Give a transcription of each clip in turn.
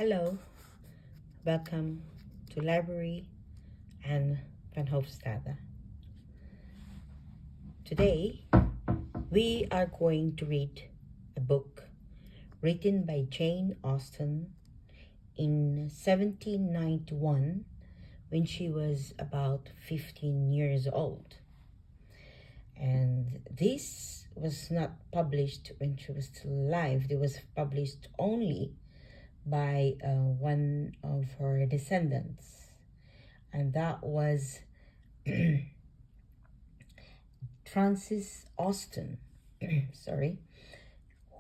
Hello, welcome to Library and Van Hofstadter. Today, we are going to read a book written by Jane Austen in 1791 when she was about 15 years old. And this was not published when she was still alive. It was published only by one of her descendants, and that was Frances Austen,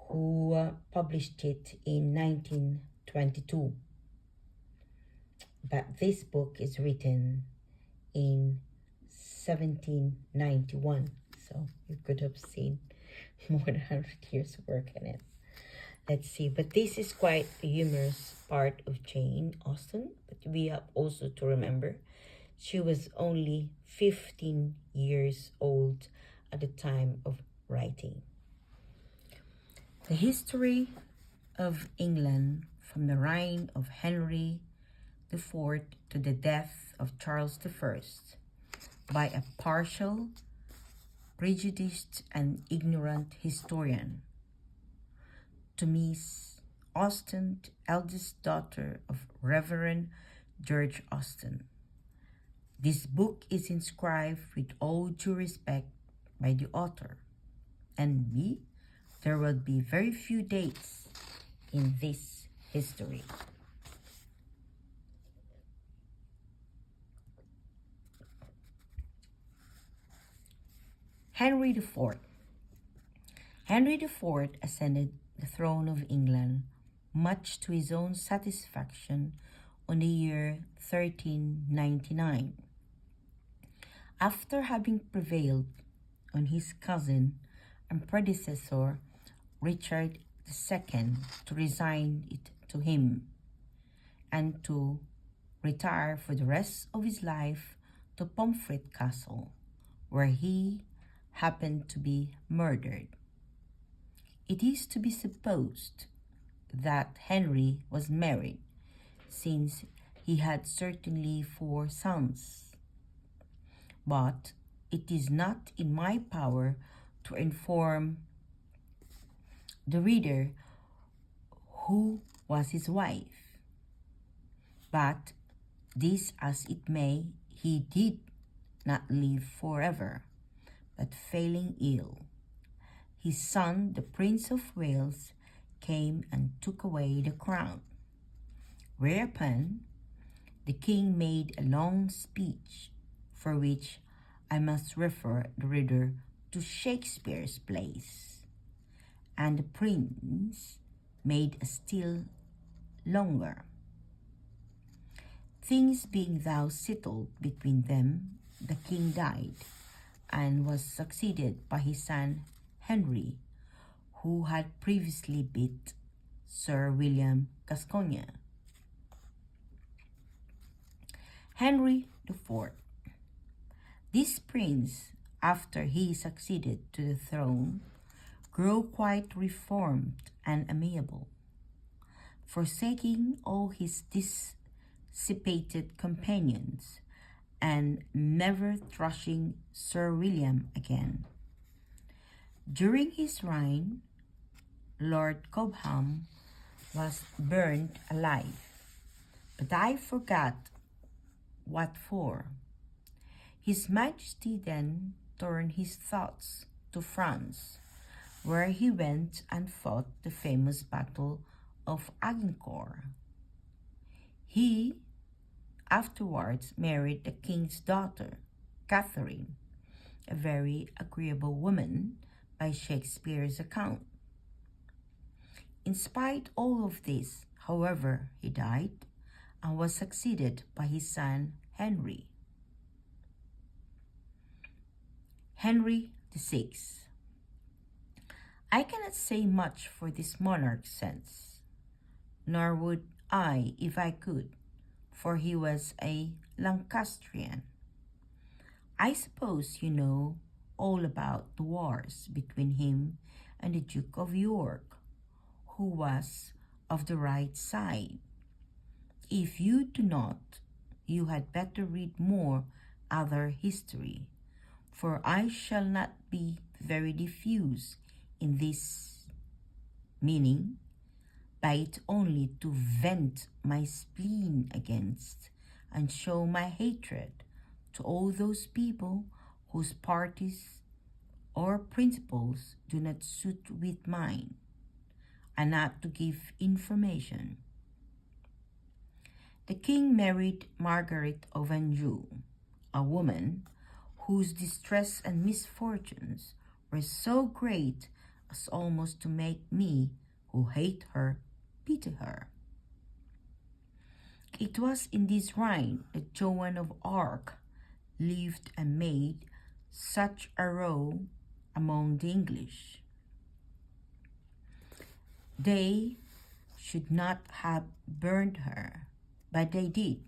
who published it in 1922. But this book is written in 1791, so you could have seen more than 100 years work in it. Let's see, but this is quite a humorous part of Jane Austen, but we have also to remember she was only 15 years old at the time of writing. The history of England from the reign of Henry IV to the death of Charles I by a partial, prejudiced, and ignorant historian. To Miss Austen, eldest daughter of Revd George Austen. This book is inscribed with all due respect by the author, and me, there will be very few dates in this history. Henry IV. Henry IV ascended the throne of England, much to his own satisfaction, on the year 1399. After having prevailed on his cousin and predecessor Richard II to resign it to him and to retire for the rest of his life to Pomfret Castle, where he happened to be murdered. It is to be supposed that Henry was married, since he had certainly 4 sons. But it is not in my power to inform the reader who was his wife. But this as it may, he did not live forever, but failing ill, his son, the Prince of Wales, came and took away the crown. Whereupon the king made a long speech, for which I must refer the reader to Shakespeare's plays, and the prince made a still longer. Things being thus settled between them, the king died, and was succeeded by his son Henry, who had previously beat Sir William Gascoigne. Henry IV. This prince, after he succeeded to the throne, grew quite reformed and amiable, forsaking all his dissipated companions, and never thrashing Sir William again. During his reign, Lord Cobham was burned alive, but I forgot what for. His Majesty then turned his thoughts to France, where he went and fought the famous Battle of Agincourt. He afterwards married the king's daughter, Catherine, a very agreeable woman by Shakespeare's account. In spite of all of this, however, he died and was succeeded by his son Henry. Henry VI. I cannot say much for this monarch's sense, nor would I if I could, for he was a Lancastrian. I suppose you know all about the wars between him and the Duke of York, who was of the right side, If you do not, you had better read more other history, for I shall not be very diffuse in this, meaning by it only to vent my spleen against and show my hatred to all those people whose parties or principles do not suit with mine, and not to give information. The king married Margaret of Anjou, a woman whose distress and misfortunes were so great as almost to make me, who hate her, pity her. It was in this reign that Joan of Arc lived and made such a row among the English. They should not have burned her, but they did.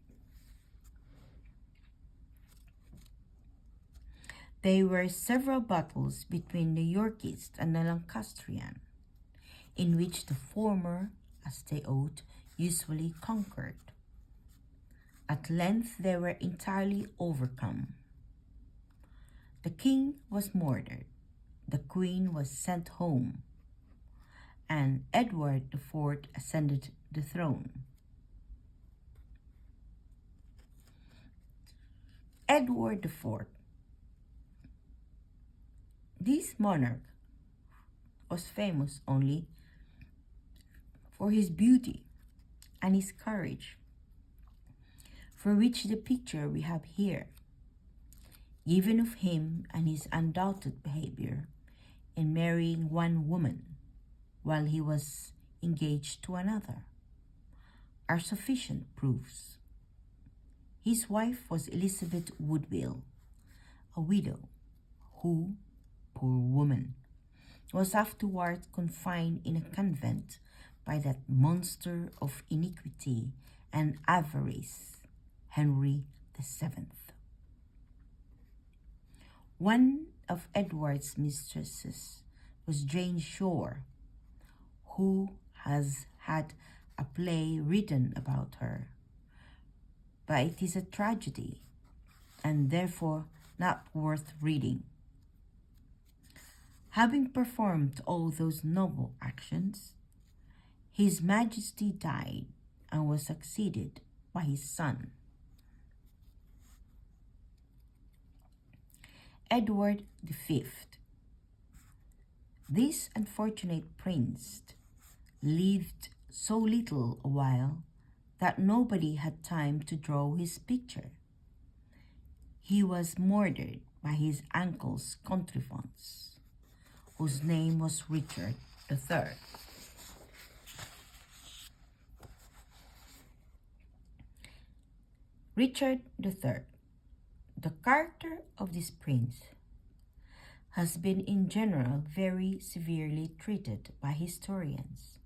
There were several battles between the Yorkists and the Lancastrian, in which the former, as they ought, usually conquered. At length they were entirely overcome. The king was murdered, the queen was sent home, and Edward IV ascended the throne. Edward IV. This monarch was famous only for his beauty and his courage, for which the picture we have here, given of him and his undoubted behavior in marrying one woman while he was engaged to another, are sufficient proofs. His wife was Elizabeth Woodville, a widow, who, poor woman, was afterwards confined in a convent by that monster of iniquity and avarice, Henry VII. One of Edward's mistresses was Jane Shore, who has had a play written about her, but it is a tragedy and therefore not worth reading. Having performed all those noble actions, His Majesty died and was succeeded by his son, Edward V. This unfortunate prince lived so little a while that nobody had time to draw his picture. He was murdered by his uncle's contrivance, whose name was Richard III. Richard III. The character of this prince has been in general very severely treated by historians.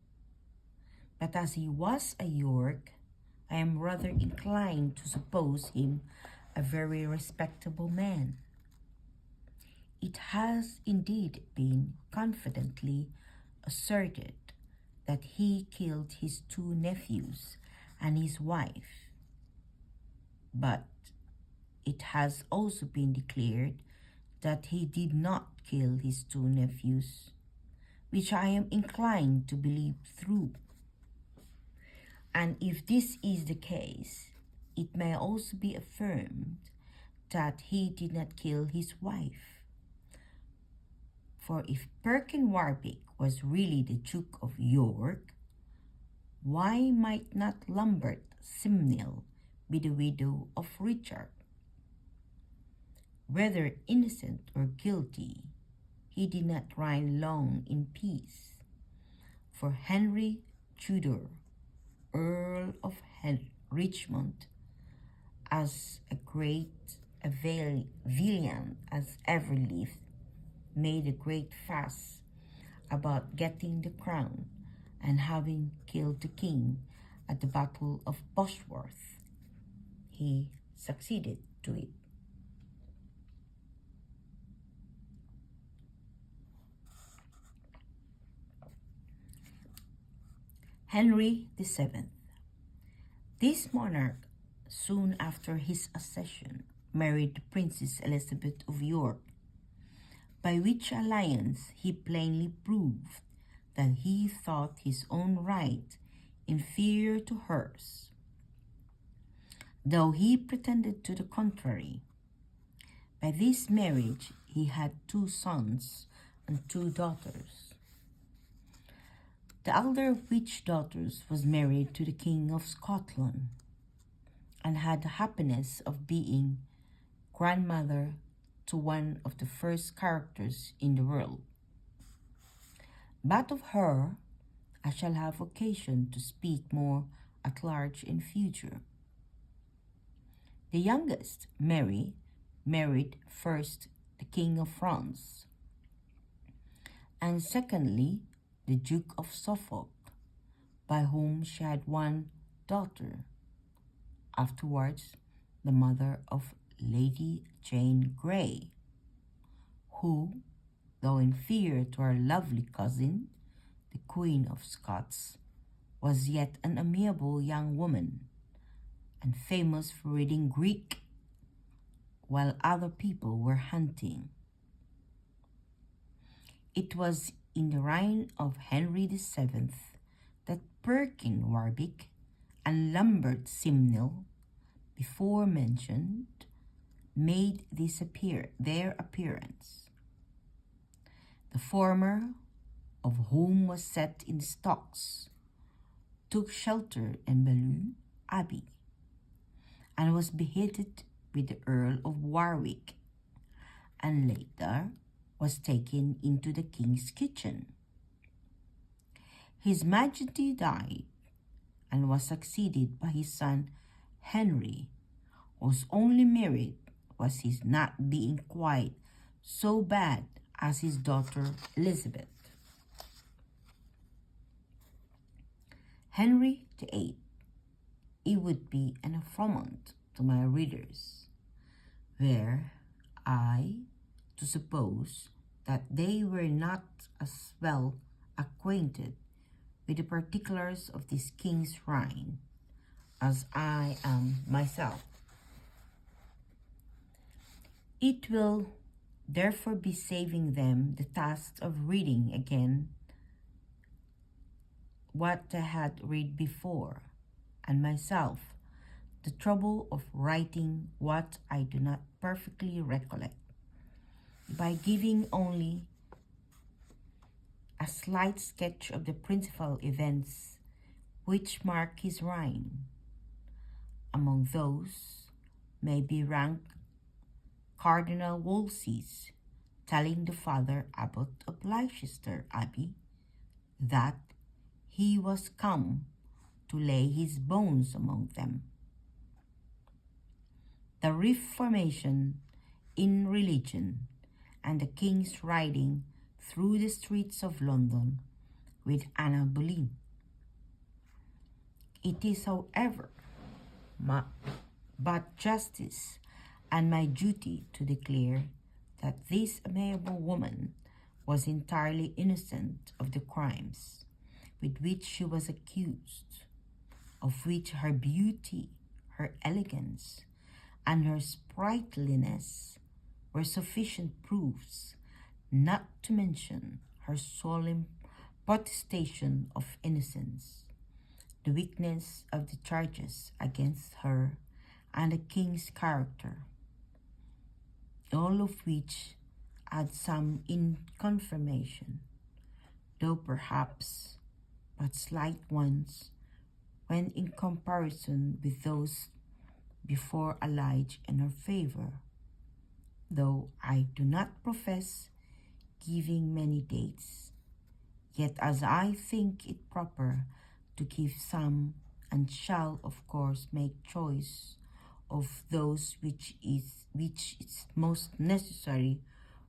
But as he was a York, I am rather inclined to suppose him a very respectable man. It has indeed been confidently asserted that he killed his two nephews and his wife, but it has also been declared that he did not kill his two nephews, which I am inclined to believe true. And if this is the case, it may also be affirmed that he did not kill his wife. For if Perkin Warbeck was really the Duke of York, why might not Lambert Simnel be the widow of Richard? Whether innocent or guilty, he did not reign long in peace. For Henry Tudor, Earl of Richmond, as great a villain as ever lived, made a great fuss about getting the crown and having killed the king at the Battle of Bosworth. He succeeded to it. Henry VII. This monarch, soon after his accession, married the Princess Elizabeth of York, by which alliance he plainly proved that he thought his own right inferior to hers, though he pretended to the contrary. By this marriage he had 2 sons and 2 daughters. The elder of which daughters was married to the King of Scotland, and had the happiness of being grandmother to one of the first characters in the world. But of her I shall have occasion to speak more at large in future. The youngest, Mary, married first the King of France, and secondly the Duke of Suffolk, by whom she had 1 daughter, afterwards the mother of Lady Jane Grey, who, though inferior to her lovely cousin, the Queen of Scots, was yet an amiable young woman, and famous for reading Greek while other people were hunting. It was in the reign of Henry VII that Perkin Warbeck and Lambert Simnel, before mentioned, made their appearance. The former, of whom was set in the stocks, took shelter in Bellu Abbey, and was beheaded with the Earl of Warwick, and later was taken into the king's kitchen. His Majesty died, and was succeeded by his son Henry, whose only merit was his not being quite so bad as his daughter Elizabeth. Henry VIII, it would be an affront to my readers, were I to suppose that they were not as well acquainted with the particulars of this king's reign as I am myself. It will therefore be saving them the task of reading again what I had read before, and myself the trouble of writing what I do not perfectly recollect, by giving only a slight sketch of the principal events which mark his reign. Among those may be ranked Cardinal Wolsey's telling the Father Abbot of Leicester Abbey that he was come to lay his bones among them. The Reformation in religion, and the King's riding through the streets of London with Anna Boleyn. It is, however, but justice and my duty to declare that this amiable woman was entirely innocent of the crimes with which she was accused, of which her beauty, her elegance, and her sprightliness were sufficient proofs, not to mention her solemn protestation of innocence, the weakness of the charges against her, and the king's character, all of which add some in confirmation, though perhaps but slight ones when in comparison with those before alleged in her favor, though I do not profess giving many dates, yet as I think it proper to give some, and shall of course make choice of those which is most necessary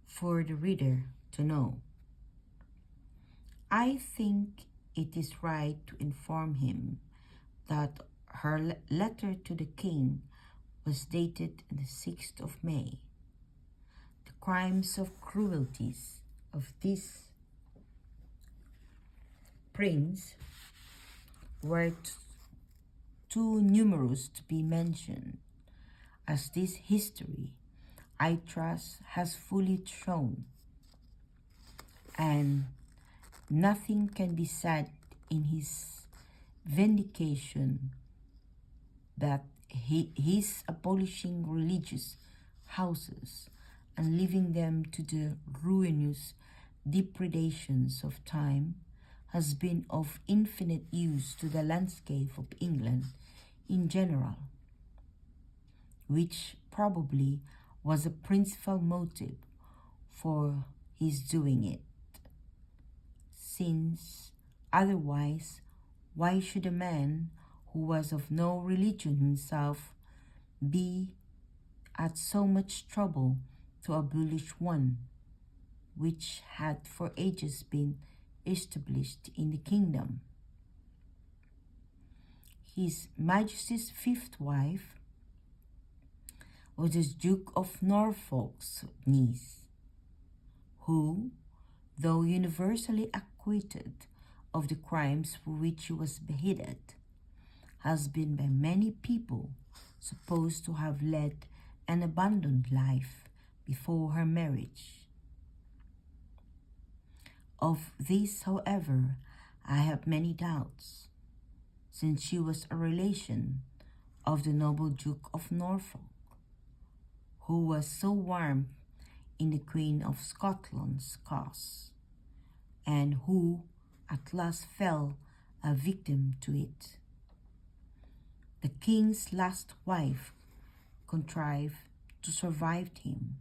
for the reader to know. I think it is right to inform him that her letter to the king was dated the 6th of May. The crimes of cruelties of this prince were too numerous to be mentioned, as this history, I trust, has fully shown, and nothing can be said in his vindication that his abolishing religious houses and leaving them to the ruinous depredations of time has been of infinite use to the landscape of England in general, which probably was a principal motive for his doing it, since otherwise why should a man who was of no religion himself be at so much trouble to abolish one which had for ages been established in the kingdom? His Majesty's fifth wife was the Duke of Norfolk's niece, who, though universally acquitted of the crimes for which she was beheaded, has been by many people supposed to have led an abandoned life before her marriage. Of this, however, I have many doubts, since she was a relation of the noble Duke of Norfolk, who was so warm in the Queen of Scotland's cause, and who at last fell a victim to it. The king's last wife contrived to survive him,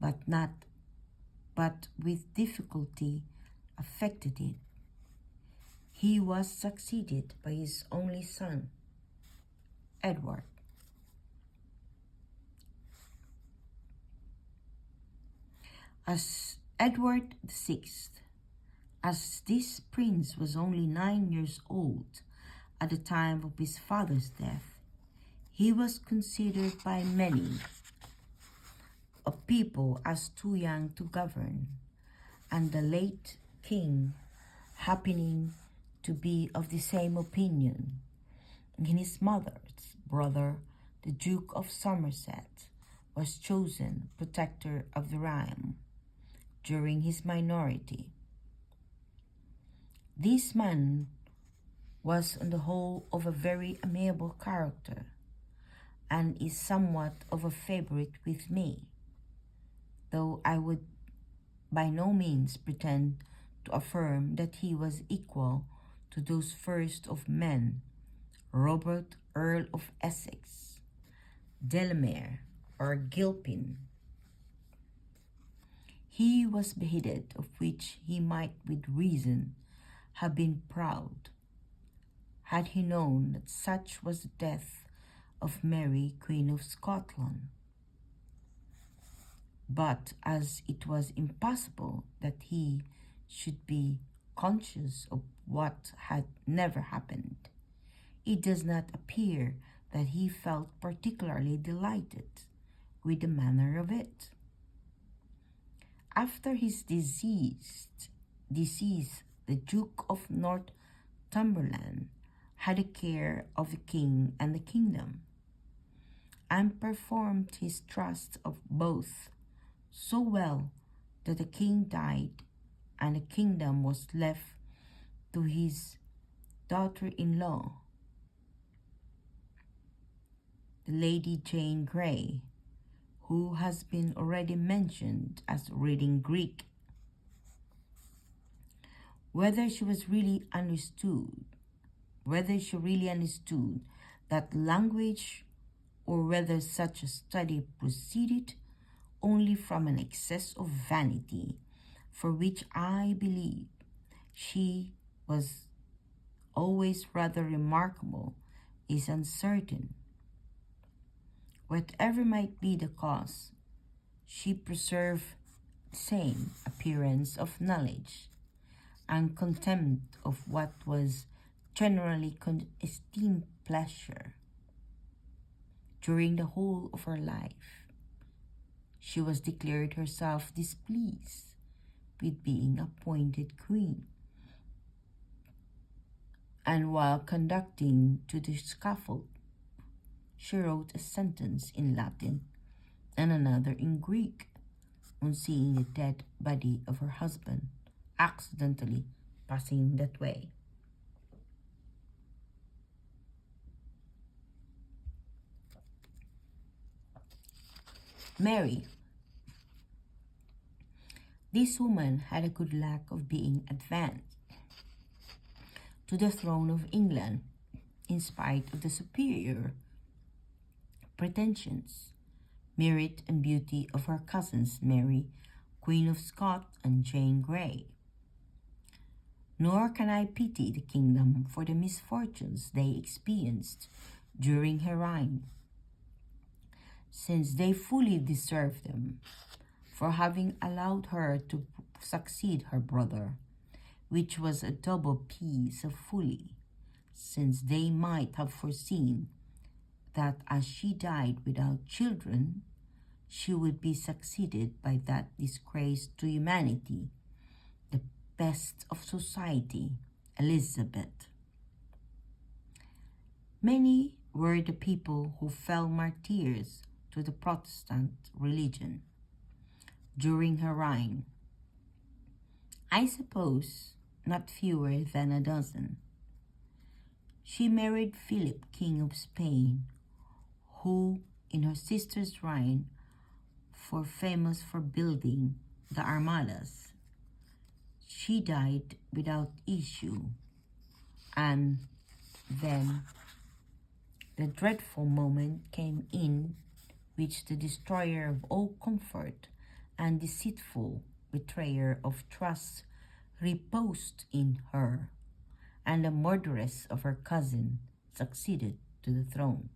but with difficulty effected it. He was succeeded by his only son, Edward. As Edward VI, as this prince was only 9 years old at the time of his father's death, he was considered by many a people as too young to govern, and the late king, happening to be of the same opinion, and his mother's brother, the Duke of Somerset, was chosen protector of the realm during his minority. This man was on the whole of a very amiable character, and is somewhat of a favorite with me, though I would by no means pretend to affirm that he was equal to those first of men, Robert, Earl of Essex, Delamere, or Gilpin. He was beheaded, of which he might with reason have been proud, had he known that such was the death of Mary, Queen of Scotland. But as it was impossible that he should be conscious of what had never happened, it does not appear that he felt particularly delighted with the manner of it. After his decease, the Duke of Northumberland had the care of the king and the kingdom, and performed his trust of both so well that the king died, and the kingdom was left to his daughter-in-law, the Lady Jane Grey, who has been already mentioned as reading Greek. Whether she really understood that language, or whether such a study proceeded only from an excess of vanity, for which I believe she was always rather remarkable, is uncertain. Whatever might be the cause, she preserved the same appearance of knowledge and contempt of what was generally esteemed pleasure. During the whole of her life, she was declared herself displeased with being appointed queen, and while conducting to the scaffold, she wrote a sentence in Latin and another in Greek on seeing the dead body of her husband accidentally passing that way. Mary. This woman had a good luck of being advanced to the throne of England in spite of the superior pretensions, merit, and beauty of her cousins Mary, Queen of Scots, and Jane Grey. Nor can I pity the kingdom for the misfortunes they experienced during her reign, since they fully deserved them, for having allowed her to succeed her brother, which was a double piece of folly, since they might have foreseen that as she died without children, she would be succeeded by that disgrace to humanity, the best of society, Elizabeth. Many were the people who fell martyrs to the Protestant religion during her reign. I suppose not fewer than a dozen. She married Philip, King of Spain, who in her sister's reign were famous for building the armadas. She died without issue, and then the dreadful moment came in which the destroyer of all comfort and deceitful betrayer of trust reposed in her, and the murderess of her cousin succeeded to the throne.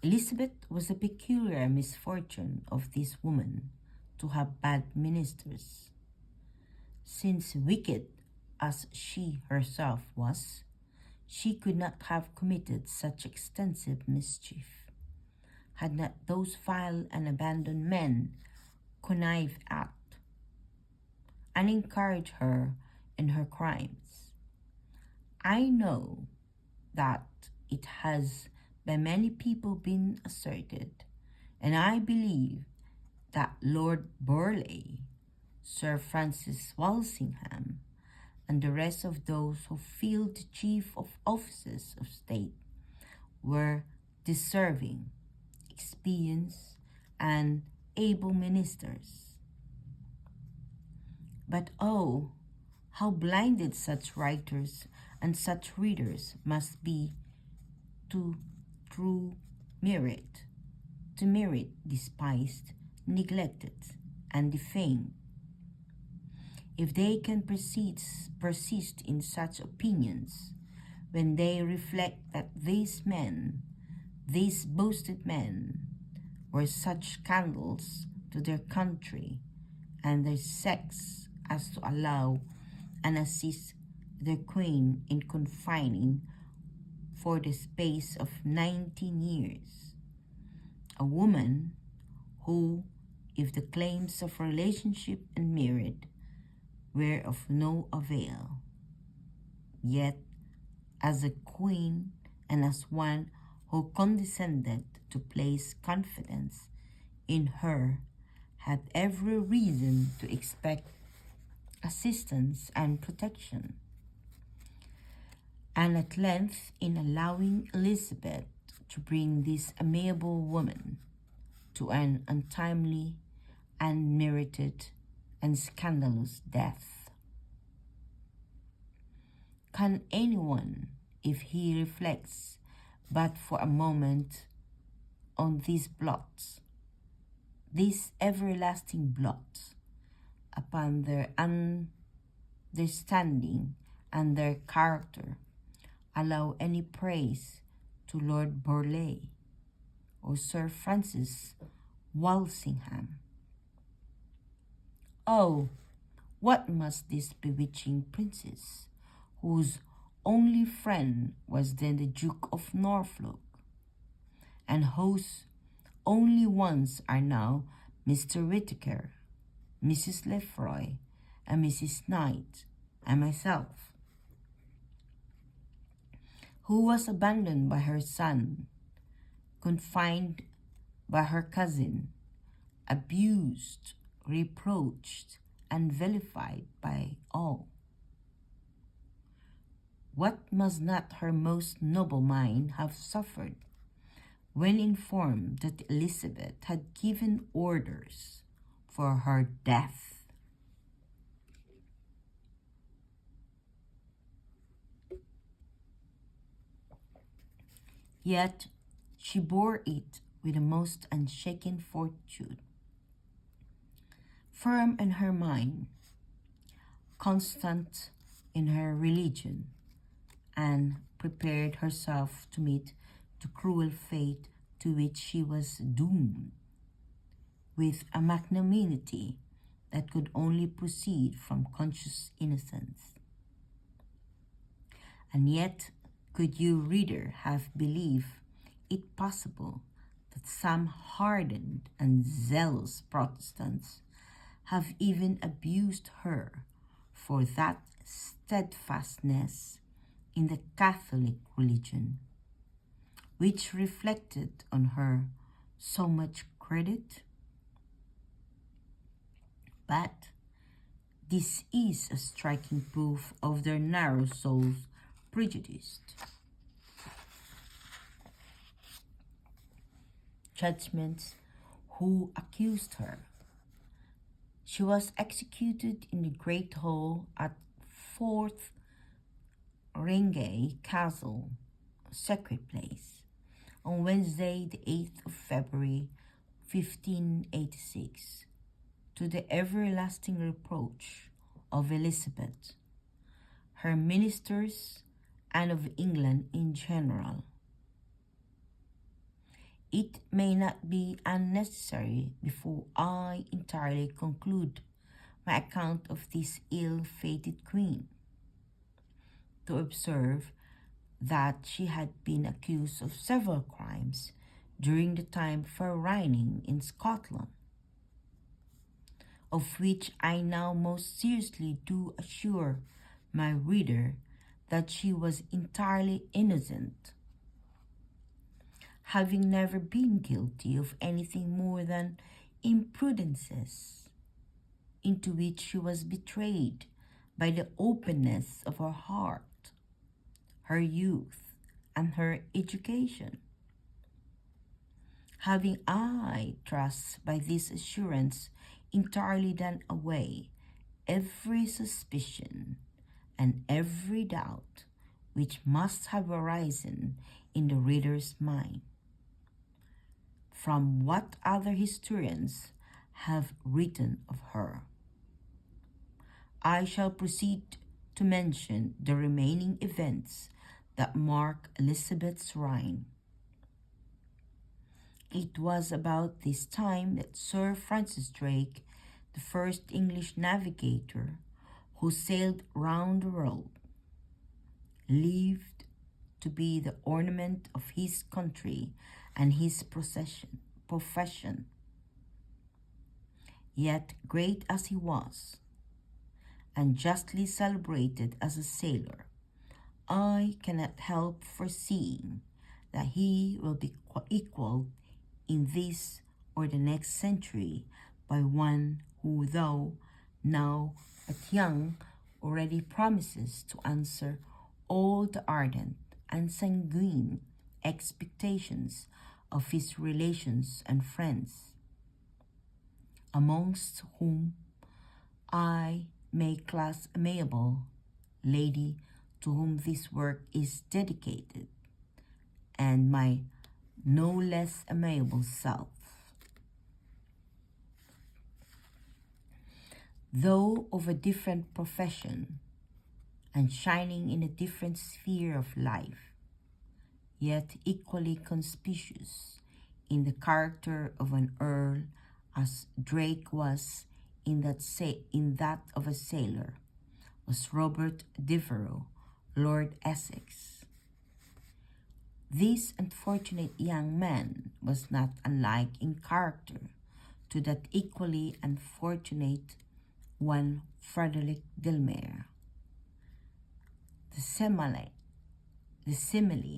Elizabeth was a peculiar misfortune of this woman to have bad ministers, since wicked as she herself was, she could not have committed such extensive mischief, had not those vile and abandoned men connived at and encouraged her in her crimes. I know that it has by many people been asserted, and I believe that Lord Burleigh, Sir Francis Walsingham, and the rest of those who filled the chief of offices of state were deserving, experienced, and able ministers. But oh, how blinded such writers and such readers must be to true merit, despised, neglected, and defamed. If they can persist in such opinions, when they reflect that these men, these boasted men, were such scandals to their country and their sex as to allow and assist their queen in confining for the space of 19 years, a woman who, if the claims of relationship and merit were of no avail, yet as a queen and as one who condescended to place confidence in her, had every reason to expect assistance and protection. And at length, in allowing Elizabeth to bring this amiable woman to an untimely, unmerited, and scandalous death. Can anyone, if he reflects but for a moment on these blots, these everlasting blots upon their understanding and their character, allow any praise to Lord Burleigh or Sir Francis Walsingham? Oh, what must this bewitching princess, whose only friend was then the Duke of Norfolk, and whose only ones are now Mr. Whittaker, Mrs. Lefroy, and Mrs. Knight, and myself, who was abandoned by her son, confined by her cousin, abused, reproached, and vilified by all. What must not her most noble mind have suffered when informed that Elizabeth had given orders for her death? Yet she bore it with the most unshaken fortitude, firm in her mind, constant in her religion, and prepared herself to meet the cruel fate to which she was doomed, with a magnanimity that could only proceed from conscious innocence. And yet, could you, reader, have believed it possible that some hardened and zealous Protestants have even abused her for that steadfastness in the Catholic religion, which reflected on her so much credit? But this is a striking proof of their narrow souls prejudiced judgments who accused her. She was executed in the Great Hall at Fort Rangay Castle, Sacred Place, on Wednesday, the 8th of February, 1586, to the everlasting reproach of Elizabeth, her ministers, and of England in general. It may not be unnecessary, before I entirely conclude my account of this ill-fated queen, to observe that she had been accused of several crimes during the time of her reigning in Scotland, of which I now most seriously do assure my reader that she was entirely innocent, having never been guilty of anything more than imprudences, into which she was betrayed by the openness of her heart, her youth, and her education. Having, I trust, by this assurance entirely done away every suspicion and every doubt which must have arisen in the reader's mind, from what other historians have written of her, I shall proceed to mention the remaining events that mark Elizabeth's reign. It was about this time that Sir Francis Drake, the first English navigator who sailed round the world, lived to be the ornament of his country and his profession. Yet, great as he was, and justly celebrated as a sailor, I cannot help foreseeing that he will be equalled in this or the next century by one who, though now but young, already promises to answer all the ardent and sanguine expectations of his relations and friends, amongst whom I may class amiable lady to whom this work is dedicated, and my no less amiable self. Though of a different profession, and shining in a different sphere of life, yet equally conspicuous in the character of an earl as Drake was in that of a sailor, was Robert Devereux, Lord Essex. This unfortunate young man was not unlike in character to that equally unfortunate one, Frederick Delamere, The simile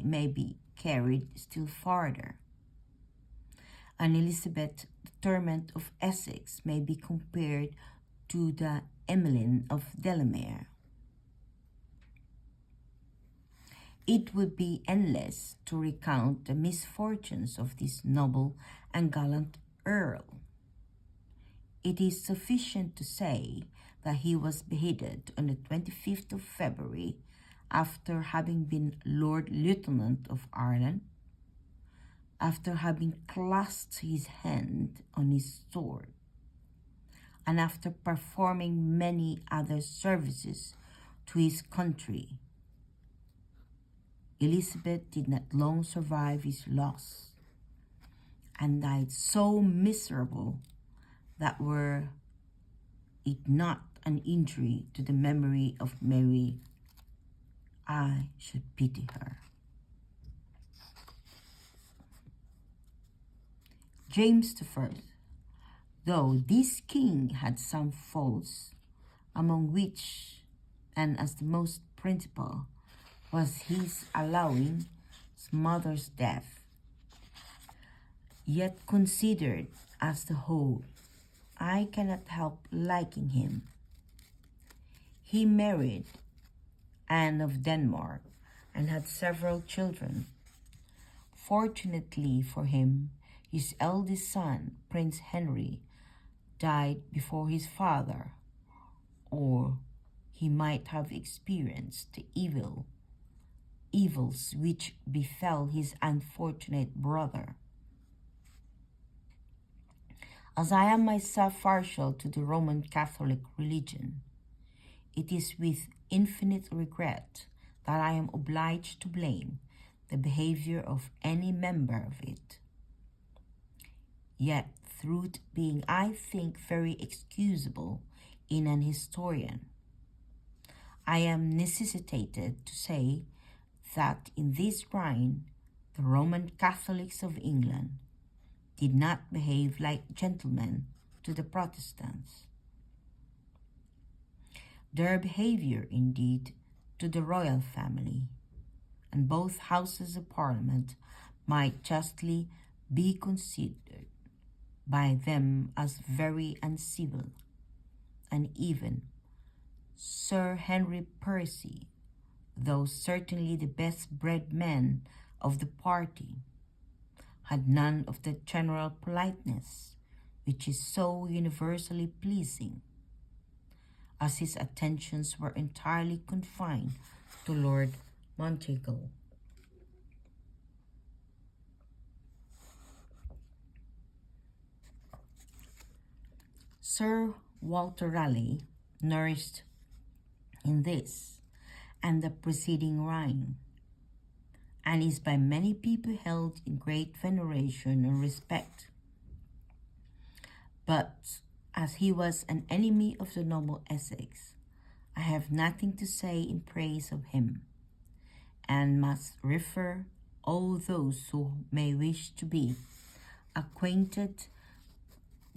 may be carried still farther. And Elizabeth, the torment of Essex, may be compared to the Emmeline of Delamere. It would be endless to recount the misfortunes of this noble and gallant earl. It is sufficient to say that he was beheaded on the 25th of February after having been Lord Lieutenant of Ireland, after having clasped his hand on his sword, and after performing many other services to his country. Elizabeth did not long survive his loss, and died so miserable that were it not an injury to the memory of Mary, I should pity her. James I, though this king had some faults, among which, and as the most principal, was his allowing his mother's death, yet considered as the whole, I cannot help liking him. He married Anne of Denmark and had several children. Fortunately for him, his eldest son, Prince Henry, died before his father, or he might have experienced the evils which befell his unfortunate brother. As I am myself partial to the Roman Catholic religion, it is with infinite regret that I am obliged to blame the behavior of any member of it. Yet, truth being, I think, very excusable in an historian, I am necessitated to say that in this reign the Roman Catholics of England did not behave like gentlemen to the Protestants. Their behavior, indeed, to the royal family and both houses of Parliament might justly be considered by them as very uncivil, and even Sir Henry Percy, though certainly the best bred man of the party, had none of the general politeness which is so universally pleasing, as his attentions were entirely confined to Lord Monteagle. Sir Walter Raleigh, nourished in this and the preceding reign, and is by many people held in great veneration and respect. But as he was an enemy of the noble Essex, I have nothing to say in praise of him, and must refer all those who may wish to be acquainted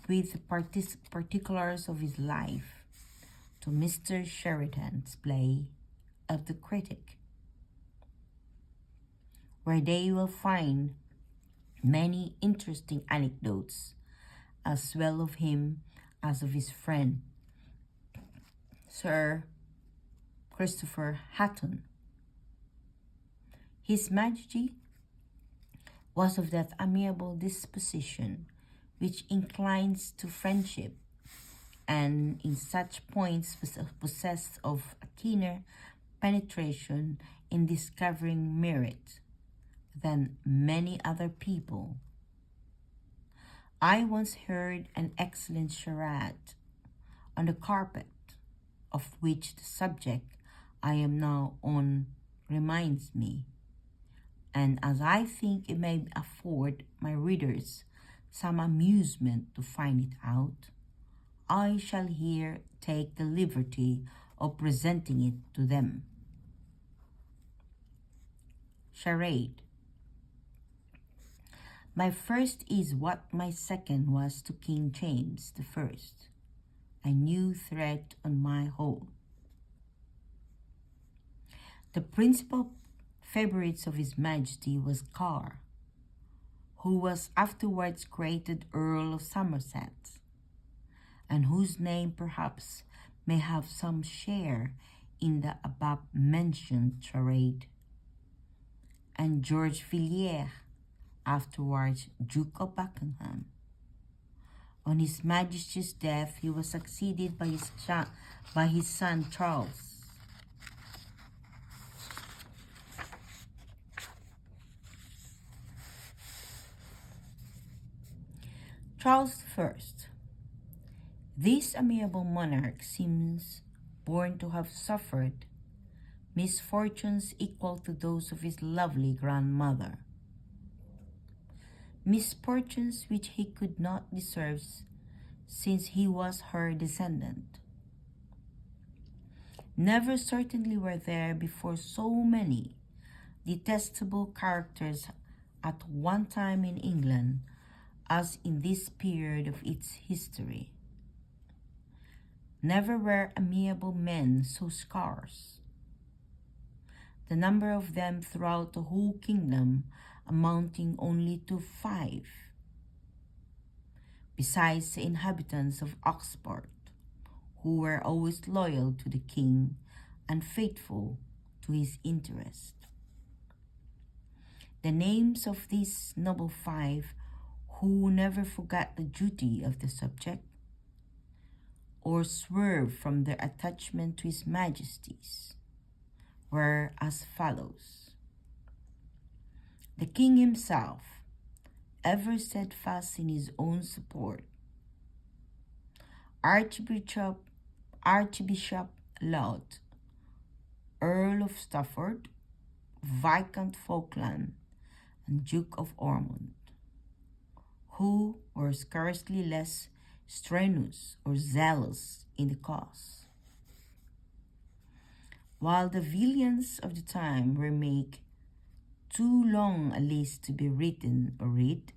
with the particulars of his life to Mr. Sheridan's play of the Critic, where they will find many interesting anecdotes, as well of him as of his friend, Sir Christopher Hatton. His Majesty was of that amiable disposition which inclines to friendship, and in such points was possessed of a keener penetration in discovering merit than many other people. I once heard an excellent charade on the carpet, of which the subject I am now on reminds me, and as I think it may afford my readers some amusement to find it out, I shall here take the liberty of presenting it to them. Charade. My first is what my second was to King James I, a new thread on my whole. The principal favorites of His Majesty was Carr, who was afterwards created Earl of Somerset, and whose name perhaps may have some share in the above-mentioned charade, and George Villiers, afterwards Duke of Buckingham. On His Majesty's death, he was succeeded by his son Charles. Charles I. This amiable monarch seems born to have suffered misfortunes equal to those of his lovely grandmother, misfortunes which he could not deserve since he was her descendant. Never certainly were there before so many detestable characters at one time in England as in this period of its history. Never were amiable men so scarce, the number of them throughout the whole kingdom amounting only to 5, besides the inhabitants of Oxford, who were always loyal to the king and faithful to his interest. The names of these noble 5, who never forgot the duty of the subject, or swerved from their attachment to His Majesty's, were as follows: the king himself, ever steadfast in his own support; Archbishop Laud, Earl of Stafford, Viscount Falkland, and Duke of Ormond, who were scarcely less strenuous or zealous in the cause, while the villains of the time were make too long a list to be written or read.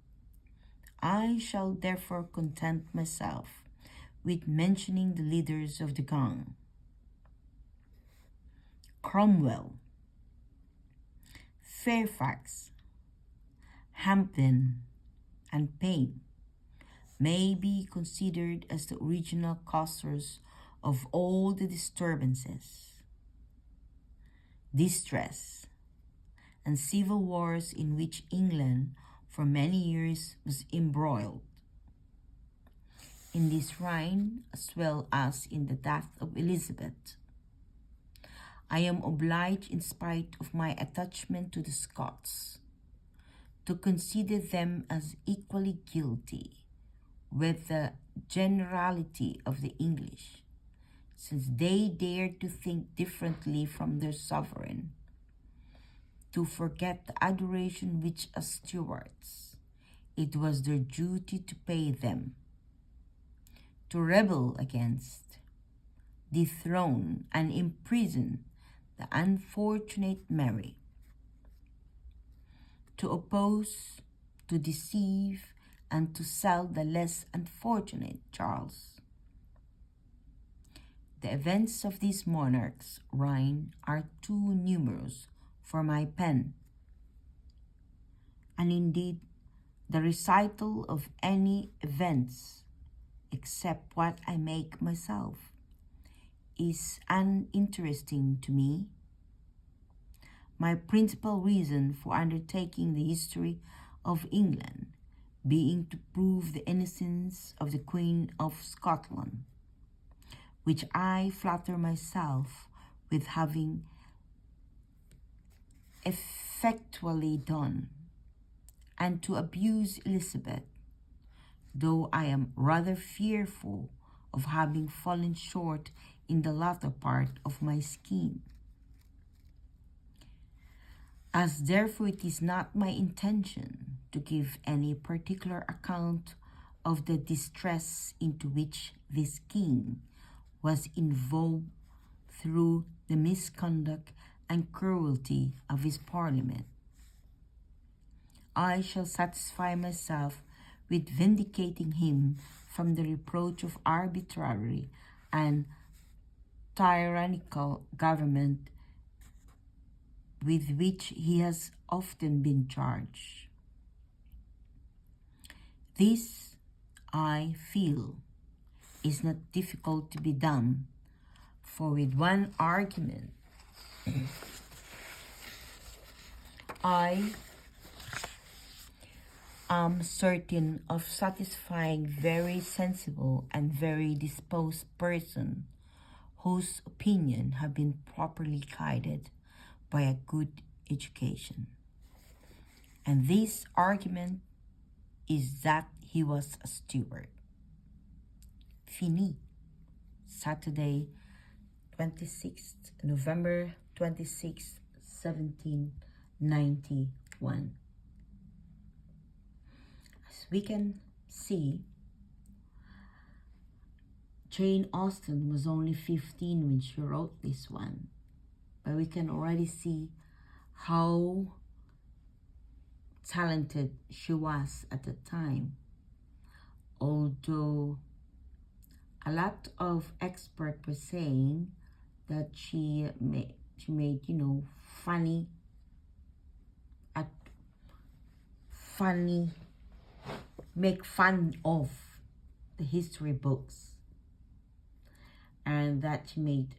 I shall therefore content myself with mentioning the leaders of the gang. Cromwell, Fairfax, Hampden, and Payne may be considered as the original causers of all the disturbances, distress, and civil wars in which England for many years was embroiled. In this reign, as well as in the death of Elizabeth, I am obliged, in spite of my attachment to the Scots, to consider them as equally guilty with the generality of the English, since they dared to think differently from their sovereign, to forget the adoration which, as stewards, it was their duty to pay them, to rebel against, dethrone, and imprison the unfortunate Mary, to oppose, to deceive, and to sell the less unfortunate Charles. The events of this monarch's reign are too numerous for my pen, and indeed the recital of any events, except what I make myself, is uninteresting to me. My principal reason for undertaking the history of England being to prove the innocence of the Queen of Scotland, which I flatter myself with having effectually done, and to abuse Elizabeth, though I am rather fearful of having fallen short in the latter part of my scheme. As therefore it is not my intention to give any particular account of the distress into which this king was involved through the misconduct and cruelty of his parliament, I shall satisfy myself with vindicating him from the reproach of arbitrary and tyrannical government with which he has often been charged. This, I feel, is not difficult to be done, for with one argument, I am certain of satisfying very sensible and very disposed person whose opinion have been properly guided by a good education. And this argument is that he was a steward. Fini. Saturday, 26th November 26th, 1791. As we can see, Jane Austen was only 15 when she wrote this one, but we can already see how talented she was at the time. Although a lot of experts were saying that she made make fun of the history books, and that she made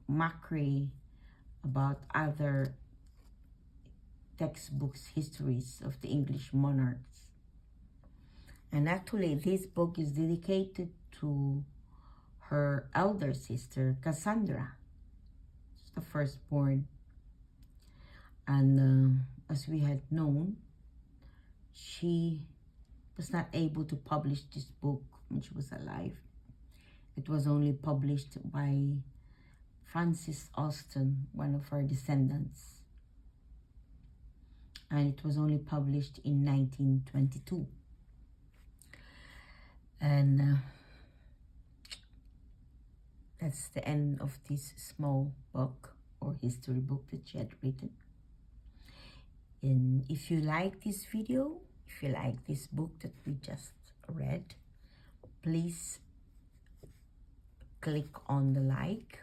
mockery about other textbooks, histories of the English monarchs. And actually, this book is dedicated to her elder sister, Cassandra, the firstborn. And as we had known, she was not able to publish this book when she was alive. It was only published by Frances Austen, one of her descendants. And it was only published in 1922. And that's the end of this small book or history book that she had written. And if you like this video, if you like this book that we just read, please click on the like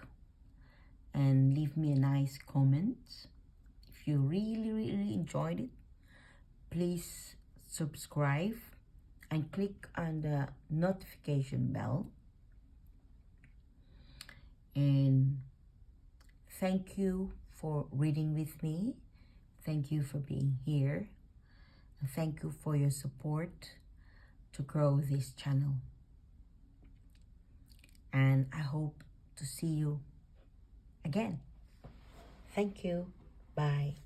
and leave me a nice comment. If you really enjoyed it, please subscribe and click on the notification bell. And thank you for reading with me. Thank you for being here. And thank you for your support to grow this channel. And I hope to see you again. Thank you. Bye.